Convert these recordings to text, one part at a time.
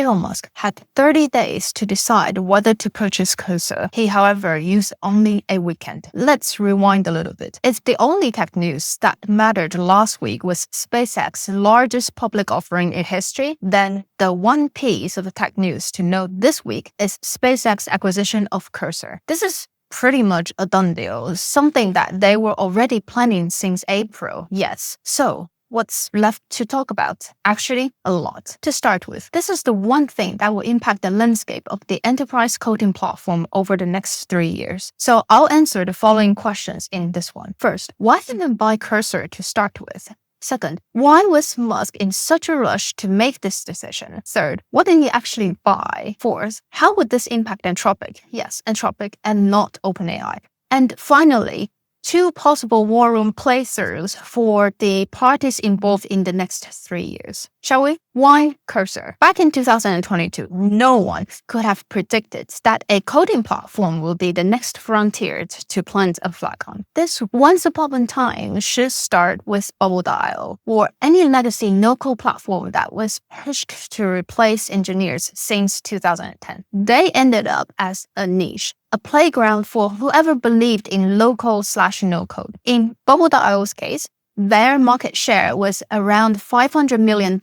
Elon Musk had 30 days to decide whether to purchase Cursor. He, however, used only a weekend. Let's rewind a little bit. If the only tech news that mattered last week was SpaceX's largest public offering in history, then the one piece of tech news to note this week is SpaceX's acquisition of Cursor. This is pretty much a done deal, something that they were already planning since April. Yes. So, what's left to talk about? Actually, a lot. To start with, this is the one thing that will impact the landscape of the enterprise coding platform over the next 3 years. So I'll answer the following questions in this one. First, why even buy Cursor to start with? Second, why was Musk in such a rush to make this decision? Third, what did he actually buy? Fourth, how would this impact Anthropic? Yes, Anthropic and not OpenAI. And finally, 2 possible war room playthroughs for the parties involved in the next 3 years. Shall we? Why Cursor? Back in 2022, no one could have predicted that a coding platform will be the next frontier to plant a flag on. This once upon a time should start with Bubble.io or any legacy no-code platform that was pushed to replace engineers since 2010. They ended up as a niche, a playground for whoever believed in low-code/no-code. In Bubble.io's case, their market share was around $500 million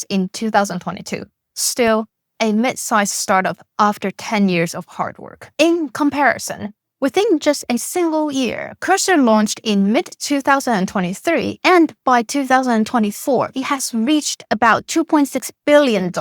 in 2022. Still, a mid-sized startup after 10 years of hard work. In comparison, within just a single year, Cursor launched in mid-2023, and by 2024, it has reached about $2.6 billion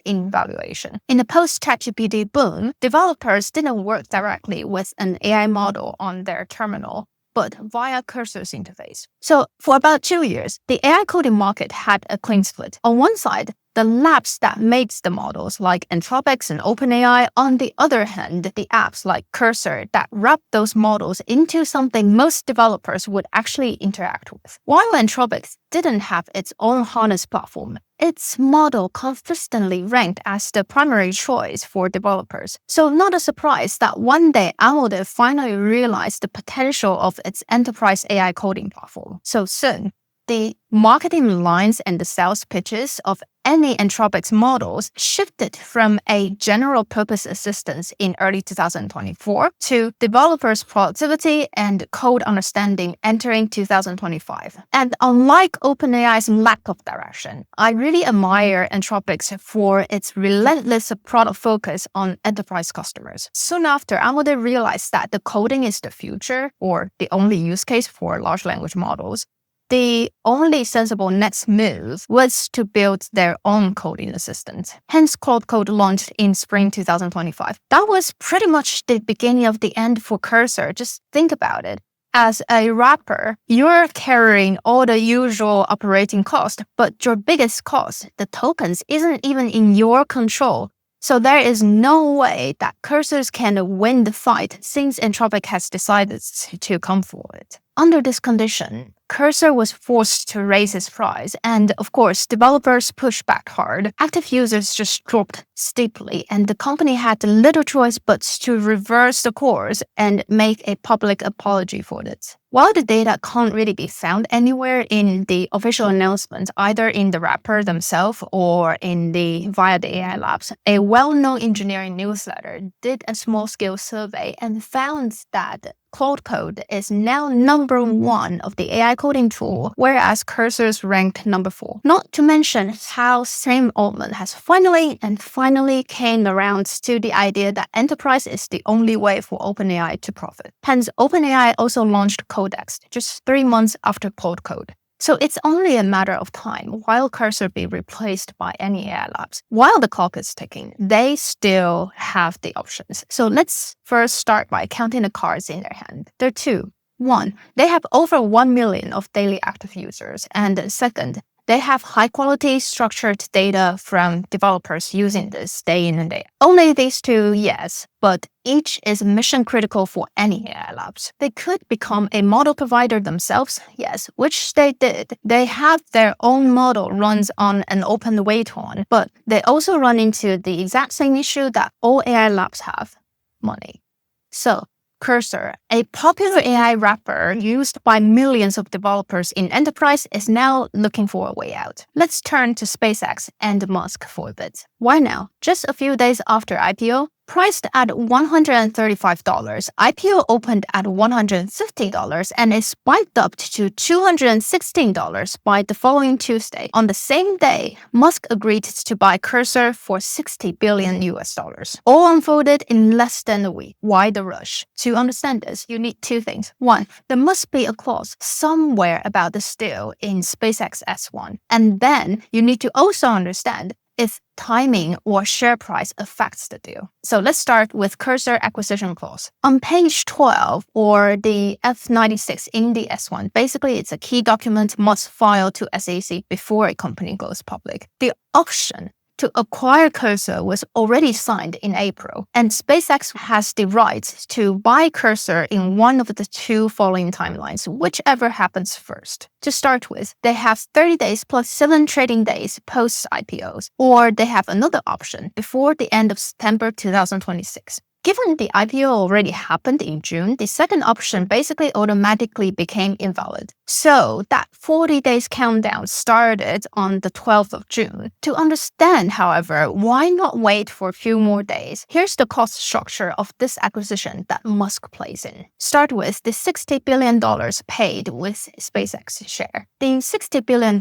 in valuation. In the post-ChatGPT boom, developers didn't work directly with an AI model on their terminal, but via Cursor's interface. So for about 2 years, the AI coding market had a clean split. On one side, the labs that made the models like Anthropic and OpenAI. On the other hand, the apps like Cursor that wrap those models into something most developers would actually interact with. While Anthropic didn't have its own harness platform, its model consistently ranked as the primary choice for developers. So not a surprise that one day Amode finally realized the potential of its enterprise AI coding platform. So soon, the marketing lines and the sales pitches of any Anthropic's models shifted from a general purpose assistance in early 2024 to developers' productivity and code understanding entering 2025. And unlike OpenAI's lack of direction, I really admire Anthropic's for its relentless product focus on enterprise customers. Soon after, Amode realized that the coding is the future, or the only use case for large language models. The only sensible next move was to build their own coding assistant. Hence, Claude Code launched in spring 2025. That was pretty much the beginning of the end for Cursor. Just think about it. As a wrapper, you're carrying all the usual operating costs, but your biggest cost, the tokens, isn't even in your control. So there is no way that Cursors can win the fight since Anthropic has decided to come forward. Under this condition, Cursor was forced to raise its price, and of course, developers pushed back hard. Active users just dropped steeply, and the company had little choice but to reverse the course and make a public apology for it. While the data can't really be found anywhere in the official announcement, either in the wrapper themselves or via the AI labs, a well-known engineering newsletter did a small-scale survey and found that Claude Code is now number 1 of the AI coding tool, whereas Cursor's ranked number 4. Not to mention how Sam Altman has finally came around to the idea that enterprise is the only way for OpenAI to profit. Hence, OpenAI also launched Codex just 3 months after Claude Code. So it's only a matter of time while Cursor be replaced by any AI labs. While the clock is ticking, they still have the options. So let's first start by counting the cards in their hand. There are 2. 1, they have over 1 million of daily active users. And second, they have high-quality structured data from developers using this day in and day out. Only these 2, yes, but each is mission-critical for any AI labs. They could become a model provider themselves, yes, which they did. They have their own model runs on an open Waiton, but they also run into the exact same issue that all AI labs have: money. So Cursor, a popular AI wrapper used by millions of developers in enterprise, is now looking for a way out. Let's turn to SpaceX and Musk for a bit. Why now? Just a few days after IPO, priced at $135, IPO opened at $150 and it spiked up to $216 by the following Tuesday. On the same day, Musk agreed to buy Cursor for $60 billion US. All unfolded in less than a week. Why the rush? To understand this, you need two things. One, there must be a clause somewhere about this deal in SpaceX S1. And then you need to also understand if timing or share price affects the deal. So let's start with Cursor acquisition clause. On page 12, or the F96 in the S1, basically it's a key document must file to SEC before a company goes public. The option to acquire Cursor was already signed in April, and SpaceX has the right to buy Cursor in one of the two following timelines, whichever happens first. To start with, they have 30 days plus 7 trading days post-IPOs, or they have another option before the end of September 2026. Given the IPO already happened in June, the second option basically automatically became invalid. So that 40 days countdown started on the 12th of June. To understand, however, why not wait for a few more days? Here's the cost structure of this acquisition that Musk plays in. Start with the $60 billion paid with SpaceX share. The $60 billion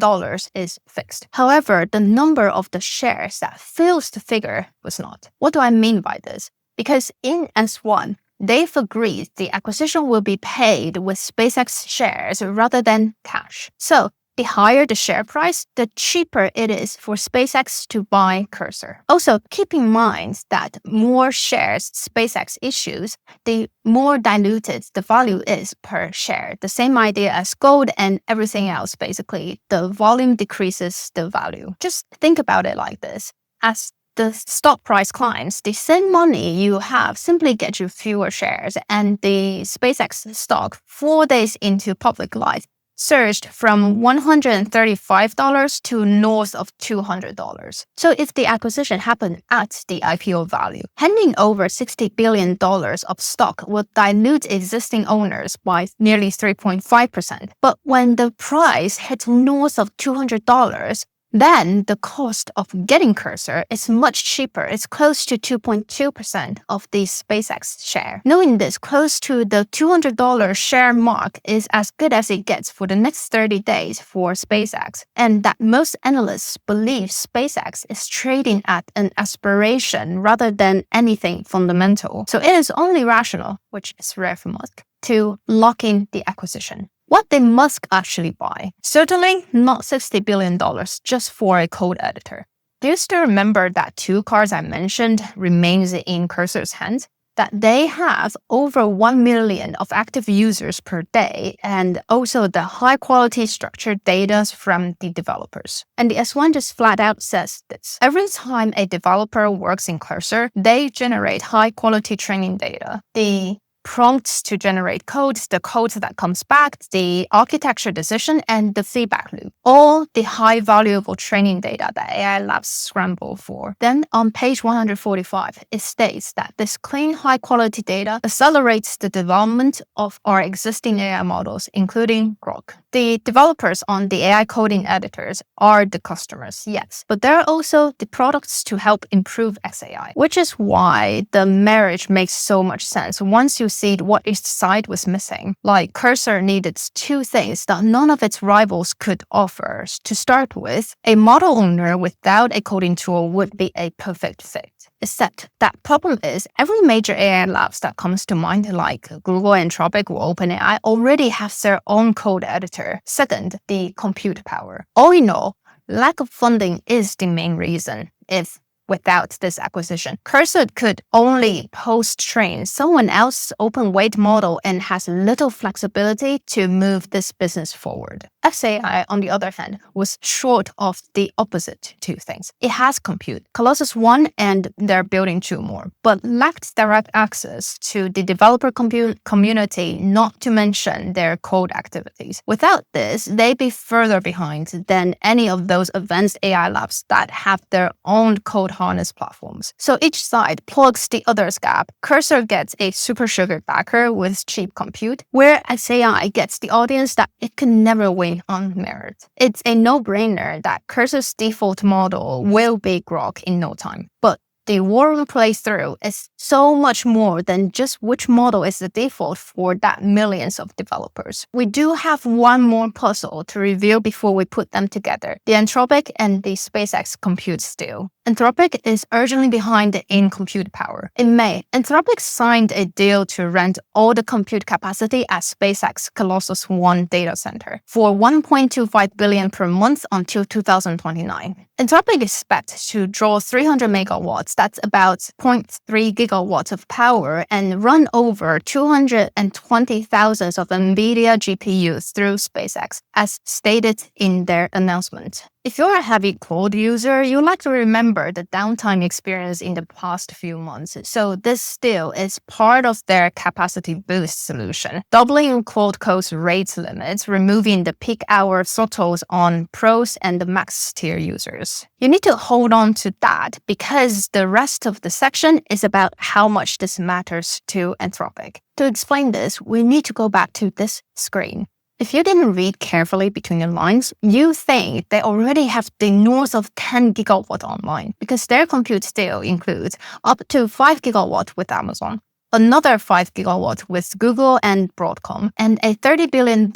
is fixed. However, the number of the shares that fills the figure was not. What do I mean by this? Because in S1, they've agreed the acquisition will be paid with SpaceX shares rather than cash. So the higher the share price, the cheaper it is for SpaceX to buy Cursor. Also, keep in mind that more shares SpaceX issues, the more diluted the value is per share. The same idea as gold and everything else, basically. The volume decreases the value. Just think about it like this. As the stock price climbs, the same money you have simply gets you fewer shares, and the SpaceX stock 4 days into public life surged from $135 to north of $200. So if the acquisition happened at the IPO value, handing over $60 billion of stock would dilute existing owners by nearly 3.5%. But when the price hit north of $200, then the cost of getting Cursor is much cheaper. It's close to 2.2% of the SpaceX share. Knowing this, close to the $200 share mark is as good as it gets for the next 30 days for SpaceX, and that most analysts believe SpaceX is trading at an aspiration rather than anything fundamental. So it is only rational, which is rare for Musk, to lock in the acquisition. What did Musk actually buy? Certainly not $60 billion just for a code editor. Do you still remember that 2 cars I mentioned remains in Cursor's hands? That they have over 1 million of active users per day, and also the high-quality structured data from the developers. And the S1 just flat out says this. Every time a developer works in Cursor, they generate high-quality training data. The prompts to generate code, the code that comes back, the architecture decision, and the feedback loop. All the high valuable training data that AI labs scramble for. Then on page 145, it states that this clean, high quality data accelerates the development of our existing AI models, including Grok. The developers on the AI coding editors are the customers, yes, but they're also the products to help improve XAI, which is why the marriage makes so much sense once you see what each side was missing. Like Cursor needed 2 things that none of its rivals could offer. To start with, a model owner without a coding tool would be a perfect fit. Except that problem is every major AI labs that comes to mind, like Google, Anthropic, or OpenAI, already has their own code editor. Second, the compute power. All in all, lack of funding is the main reason. If without this acquisition, Cursor could only post-train someone else's open weight model and has little flexibility to move this business forward. XAI, on the other hand, was short of the opposite 2 things. It has compute, Colossus 1, and they're building 2 more, but lacked direct access to the developer community, not to mention their code activities. Without this, they'd be further behind than any of those advanced AI labs that have their own code harness platforms. So each side plugs the other's gap. Cursor gets a super sugar backer with cheap compute, where XAI gets the audience that it can never win on merit. It's a no-brainer that Cursor's default model will be Grok in no time. But the war room playthrough is so much more than just which model is the default for that millions of developers. We do have one more puzzle to reveal before we put them together: the Anthropic and the SpaceX compute deal. Anthropic is urgently behind in compute power. In May, Anthropic signed a deal to rent all the compute capacity at SpaceX Colossus 1 data center for $1.25 billion per month until 2029. Anthropic expects to draw 300 megawatts, that's about 0.3 gigawatts of power, and run over 220,000 of NVIDIA GPUs through SpaceX, as stated in their announcement. If you're a heavy cloud user, you'll like to remember the downtime experience in the past few months. So this deal is part of their capacity boost solution, doubling cloud cost rate limits, removing the peak hour throttles on pros and the max tier users. You need to hold on to that because the rest of the section is about how much this matters to Anthropic. To explain this, we need to go back to this screen. If you didn't read carefully between the lines, you think they already have the north of 10 gigawatt online because their compute deal includes up to 5 gigawatt with Amazon, another 5 gigawatt with Google and Broadcom, and a $30 billion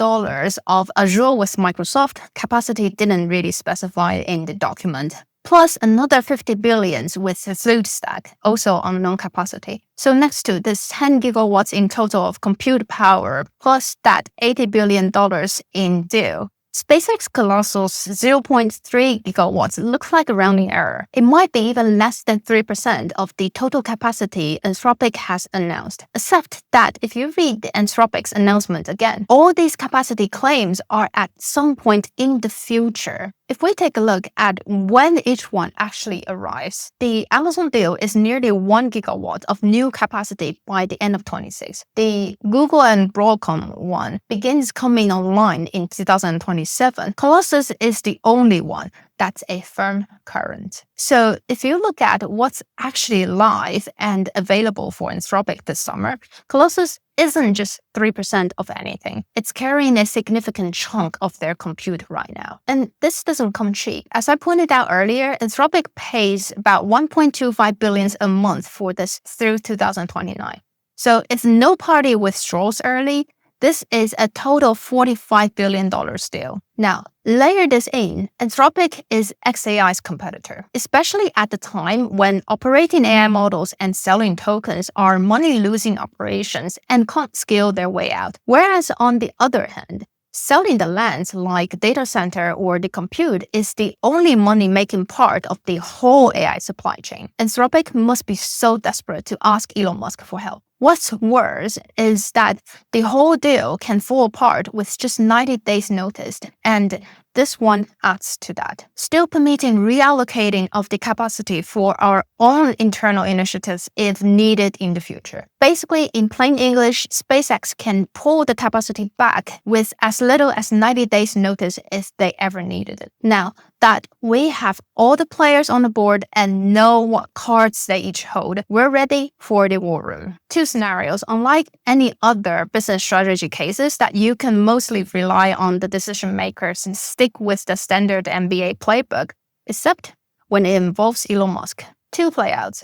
of Azure with Microsoft. Capacity didn't really specify in the document. Plus another 50 billion with the FluidStack, also unknown capacity. So next to this 10 gigawatts in total of compute power, plus that $80 billion in deal, SpaceX Colossus 0.3 gigawatts looks like a rounding error. It might be even less than 3% of the total capacity Anthropic has announced. Except that if you read the Anthropic's announcement again, all these capacity claims are at some point in the future. If we take a look at when each one actually arrives, the Amazon deal is nearly 1 gigawatt of new capacity by the end of 2026. The Google and Broadcom one begins coming online in 2027. Colossus is the only one that's a firm current. So if you look at what's actually live and available for Anthropic this summer, Colossus isn't just 3% of anything. It's carrying a significant chunk of their compute right now. And this doesn't come cheap. As I pointed out earlier, Anthropic pays about $1.25 billion a month for this through 2029. So if no party withdraws early, this is a total $45 billion deal. Now, layer this in, Anthropic is XAI's competitor, especially at the time when operating AI models and selling tokens are money-losing operations and can't scale their way out. Whereas on the other hand, selling the lands like data center or the compute is the only money-making part of the whole AI supply chain. Anthropic must be so desperate to ask Elon Musk for help. What's worse is that the whole deal can fall apart with just 90 days notice, and this one adds to that, still permitting reallocating of the capacity for our own internal initiatives if needed in the future. Basically, in plain English, SpaceX can pull the capacity back with as little as 90 days notice if they ever needed it. Now that we have all the players on the board and know what cards they each hold, we're ready for the war room. Two scenarios, unlike any other business strategy cases that you can mostly rely on the decision makers and stick with the standard MBA playbook, except when it involves Elon Musk. Two playouts.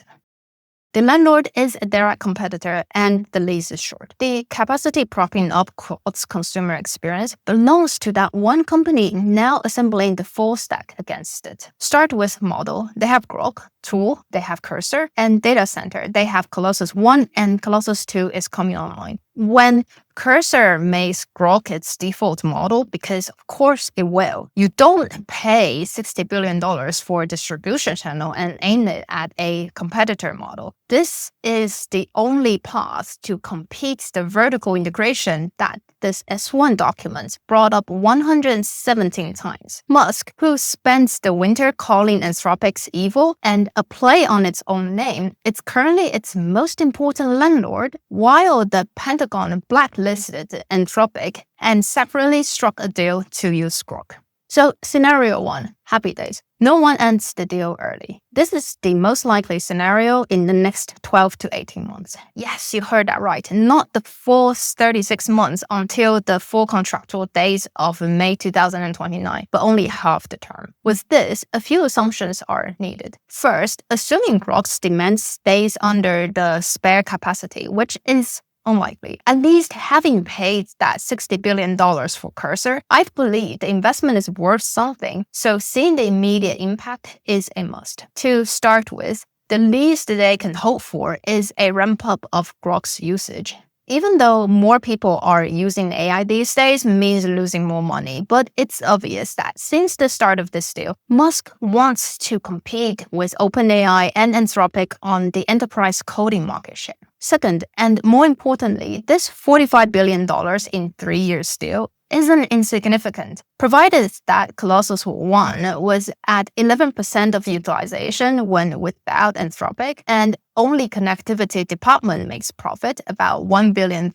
The landlord is a direct competitor and the lease is short. The capacity propping up Quad's consumer experience belongs to that one company now assembling the full stack against it. Start with model. They have Grok. Tool. They have Cursor. And data center. They have Colossus 1 and Colossus 2 is coming online. When Cursor makes Grok its default model, because of course it will, you don't pay $60 billion for a distribution channel and aim it at a competitor model. This is the only path to compete the vertical integration that this S1 document brought up 117 times. Musk, who spends the winter calling Anthropic's evil and a play on its own name, it's currently its most important landlord, while the Pentagon blacklisted Anthropic and separately struck a deal to use Grok. So scenario 1, happy days. No one ends the deal early. This is the most likely scenario in the next 12 to 18 months. Yes, you heard that right. Not the full 36 months until the full contractual days of May 2029, but only half the term. With this, a few assumptions are needed. First, assuming Grok's demand stays under the spare capacity, which is unlikely. At least having paid that $60 billion for Cursor, I believe the investment is worth something, so seeing the immediate impact is a must. To start with, the least they can hope for is a ramp-up of Grok's usage. Even though more people are using AI these days means losing more money, but it's obvious that since the start of this deal, Musk wants to compete with OpenAI and Anthropic on the enterprise coding market share. Second, and more importantly, this $45 billion in 3 years deal isn't insignificant. Provided that Colossus 1 was at 11% of utilization when without Anthropic, and only connectivity department makes profit about $1 billion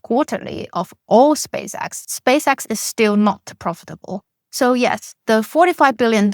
quarterly of all SpaceX is still not profitable. So yes, the $45 billion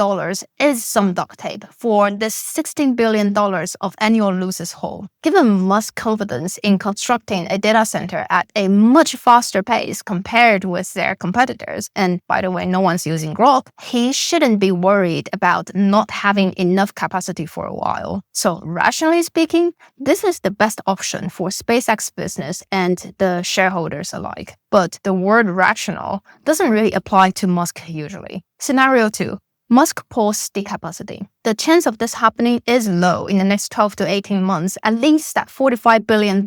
is some duct tape for this $16 billion of annual losses hole. Given Musk's confidence in constructing a data center at a much faster pace compared with their competitors, and by the way, no one's using Grok, he shouldn't be worried about not having enough capacity for a while. So rationally speaking, this is the best option for SpaceX business and the shareholders alike. But the word rational doesn't really apply to Musk usually. Scenario 2. Musk pulls the capacity. The chance of this happening is low in the next 12 to 18 months. At least that $45 billion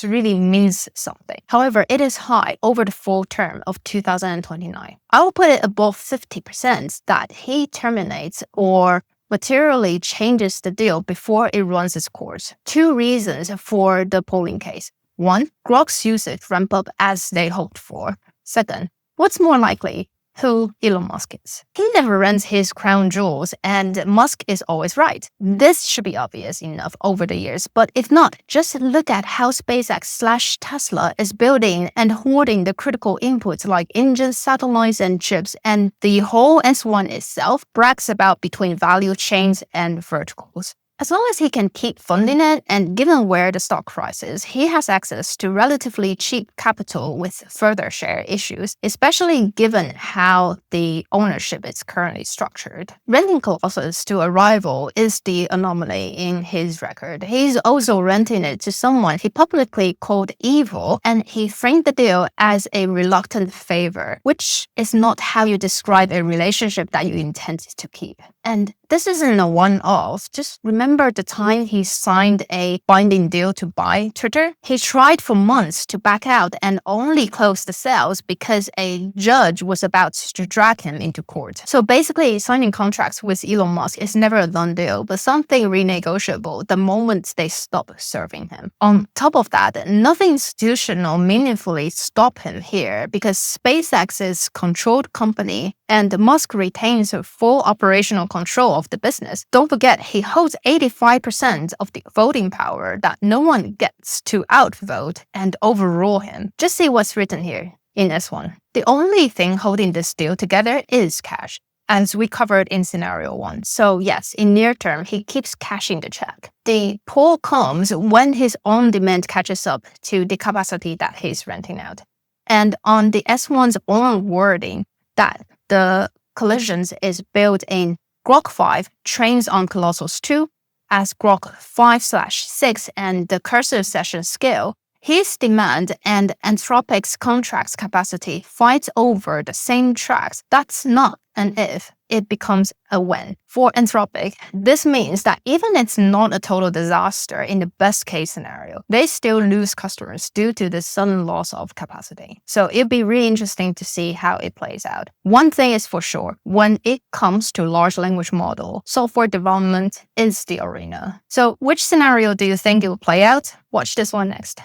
really means something. However, it is high over the full term of 2029. I will put it above 50% that he terminates or materially changes the deal before it runs its course. 2 reasons for the polling case. 1, Grok's usage ramp up as they hoped for. Second, what's more likely? Who Elon Musk is. He never runs his crown jewels, and Musk is always right. This should be obvious enough over the years, but if not, just look at how SpaceX/Tesla is building and hoarding the critical inputs like engines, satellites, and chips, and the whole S1 itself brags about between value chains and verticals. As long as he can keep funding it, and given where the stock price is, he has access to relatively cheap capital with further share issues, especially given how the ownership is currently structured. Renting Colossus to a rival is the anomaly in his record. He's also renting it to someone he publicly called evil, and he framed the deal as a reluctant favor, which is not how you describe a relationship that you intend to keep. And this isn't a one-off. Just remember the time he signed a binding deal to buy Twitter? He tried for months to back out and only closed the sales because a judge was about to drag him into court. So basically, signing contracts with Elon Musk is never a done deal, but something renegotiable the moment they stop serving him. On top of that, nothing institutional meaningfully stopped him here because SpaceX is a controlled company and Musk retains full operational control of the business. Don't forget, he holds 85% of the voting power that no one gets to outvote and overrule him. Just see what's written here in S1. The only thing holding this deal together is cash, as we covered in scenario 1. So yes, in near term, he keeps cashing the check. The pull comes when his own demand catches up to the capacity that he's renting out. And on the S1's own wording, that the collisions is built in Grok 5 trains on Colossus 2 as Grok 5/6 and the Cursor session scale. His demand and Anthropic's contracts capacity fights over the same tracks. That's not an if, it becomes a when. For Anthropic, this means that even it's not a total disaster in the best case scenario, they still lose customers due to the sudden loss of capacity. So it'd be really interesting to see how it plays out. One thing is for sure, when it comes to large language model, software development is the arena. So which scenario do you think it will play out? Watch this one next.